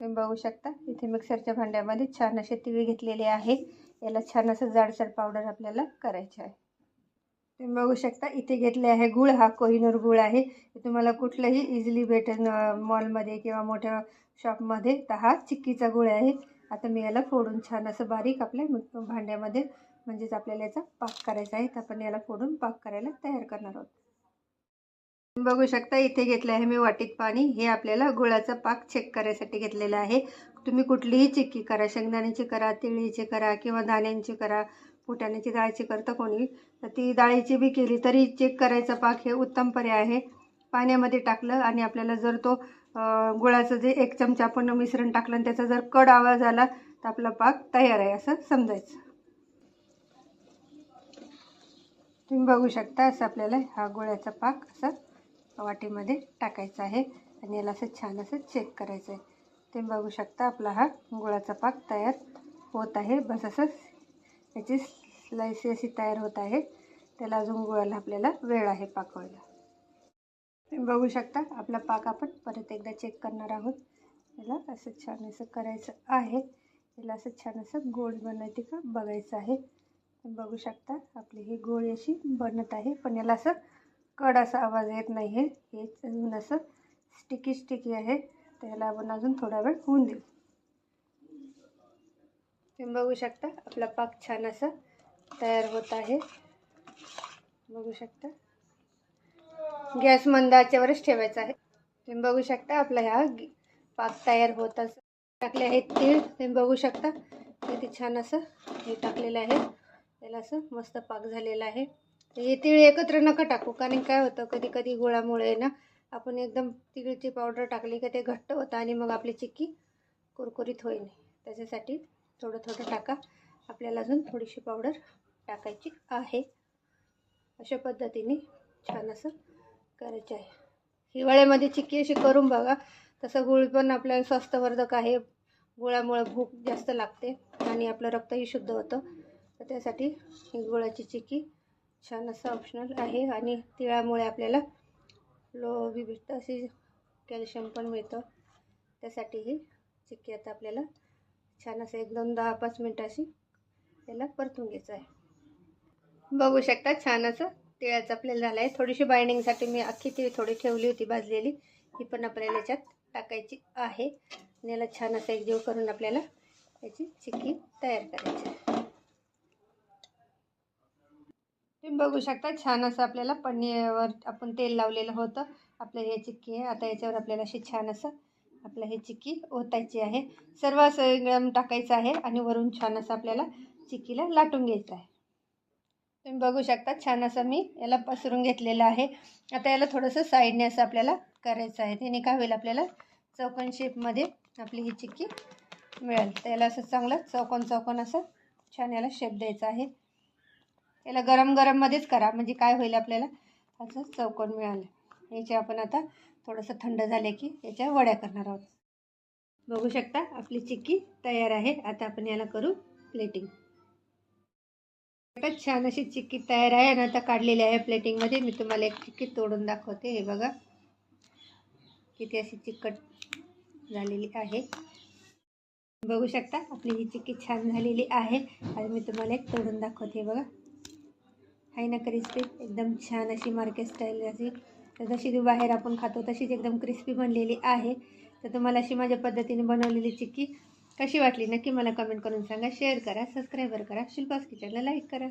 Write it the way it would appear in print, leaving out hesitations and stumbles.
तुम्ही बघू शकता इथे मिक्सरच्या भांड्यामध्ये छान असे तीळ घेतलेले आहे. याला छान असं जाडसर पावडर आपल्याला करायचे आहे. तुम्ही बघू शकता इथे घेतले आहे गूळ. हा कोहिनूर गूळ आहे. तुम्हाला कुठलंही इझिली भेटेल मॉलमध्ये किंवा मोठ्या शॉपमध्ये. तर हा चिक्कीचा गूळ आहे. आता मी याला फोडून छान असं बारीक आपल्या भांड्यामध्ये म्हणजेच आपल्याला याचा पाक करायचा आहे. तर आपण याला फोडून पाक करायला तयार करणार आहोत. बघू शकता इथे घेतले आहे मी वाटीत पाणी. हे आपल्याला गुळाचा पाक चेक करायसाठी घेतलेला आहे. तुम्ही कुठलीही चिक्की करा, शेंगदाण्याची करा, तिळीची करा किंवा दाण्यांची करा, फुटाण्याची डाळीची करता कोणी, तर ती डाळीची बी केली तरी चेक करायचा पाक हे उत्तम पर्याय आहे. पाण्यामध्ये टाकलं आणि आपल्याला जर तो गुळाचं जे 1 चमचा आपण मिश्रण टाकलं आणि त्याचा जर कड आवाज आला तर आपला पाक तयार आहे असं समजायचं. तुम्ही बघू शकता असं आपल्याला हा गुळाचा पाक असा वाटीमध्ये टाकायचा आहे आणि याला असं छान असं चेक करायचं आहे. तुम्ही बघू शकता आपला हा गुळाचा पाक तयार होत आहे. बस असं याची स्लाइस अशी तयार होत आहे. त्याला अजून गुळाला आपल्याला वेळ आहे पाक व्हायला. तुम्ही बघू शकता आपला पाक आपण परत एकदा चेक करणार आहोत. याला असं छान असं करायचं आहे. याला असं छान असं गोड बनते का बघायचं आहे. बघू शकता आपली ही गोळी अशी बनत आहे, पण याला असं कड असा आवाज येत नाही आहे. हे अजून असं स्टिकी आहे. त्याला आपण अजून थोडा वेळ होऊन देऊ. तुम्ही बघू शकता आपला पाक छान असा तयार होत आहे. बघू शकता गॅस मंद आचेवरच ठेवायचा आहे. तुम्ही बघू शकता आपला हा पाक तयार होत असं टाकले आहेत तीळ. तुम्ही बघू शकता किती छान असं हे टाकलेलं आहे. त्याला असं मस्त पाक झालेला आहे. हे तीळ एकत्र नका टाकू, कारण काय होतं कधी कधी गुळामुळे ना आपण एकदम तिळची पावडर टाकली की ते घट्ट होतं आणि मग आपली चिक्की कुरकुरीत होईल नाही. त्याच्यासाठी थोडं थोडं टाका. आपल्याला अजून थोडीशी पावडर टाकायची आहे. अशा पद्धतीने छान असं करायचं आहे. हिवाळ्यामध्ये चिक्की अशी करून बघा. तसं गुळ पण आपल्याला स्वास्थ्यवर्धक आहे. गुळामुळे भूक जास्त लागते आणि आपलं रक्तही शुद्ध होतं. तर त्यासाठी ही गुळाची चिक्की छान असं ऑप्शनल आहे. आणि तिळामुळे आपल्याला लो बी भेटतं, अशी कॅल्शियम पण मिळतं. त्यासाठी ही चिक्की आता आपल्याला छान असं 1-2-10-5 मिनटं अशी त्याला परतून घ्यायचं आहे. बघू शकता छान असं तिळाचं आपल्याला झालं आहे. थोडीशी बाइंडिंगसाठी मी अख्खी तीळ थोडी ठेवली होती भाजलेली, ही पण आपल्याला याच्यात टाकायची आहे. आणि याला छान असं एकजीव करून आपल्याला याची चिक्की तयार करायची आहे. तुम्ही बघू शकता छान असं आपल्याला पनीरवर आपण तेल लावलेलं होतं. आपलं हे चिक्की आहे. आता याच्यावर आपल्याला अशी छान असं आपलं हे चिक्की ओतायची आहे. सर्व असं एकदम टाकायचं आहे आणि वरून छान असं आपल्याला चिक्कीला लाटून घ्यायचं आहे. तुम्ही बघू शकता छान असं मी याला पसरून घेतलेलं आहे. आता याला थोडंसं साईडने असं आपल्याला करायचं आहे. त्याने काय होईल आपल्याला चौकोन शेपमध्ये आपली ही चिक्की मिळेल. तर याला असं चांगलं चौकोन असं छान याला शेप द्यायचा आहे. याला गरममध्येच करा, म्हणजे काय होईल आपल्याला असं चौकोन मिळालं. याचे आपण आता थोडंसं थंड झाले की याच्या वड्या करणार आहोत. बघू शकता आपली चिक्की तयार आहे. आता आपण याला करू प्लेटिंग. छान अशी चिक्की तयार आहे आणि आता काढलेली आहे प्लेटिंगमध्ये. मी तुम्हाला एक चिक्की तोडून दाखवते. हे बघा किती अशी चिकट झालेली आहे. बघू शकता आपली ही चिक्की छान झालेली आहे. आणि मी तुम्हाला एक तोडून दाखवते. बघा आहे ना क्रिस्पी, एकदम छान अशी मार्केट स्टाईल अशी, जशी बाहेर आपण खातो तशीच एकदम क्रिस्पी बनलेली आहे. तर तुम्हाला अशी माझ्या पद्धतीने बनवलेली चिक्की कशी वाटली नक्की मला कमेंट करून सांगा. शेअर करा, सबस्क्राईबर करा, शिल्पास किचनला लाईक करा.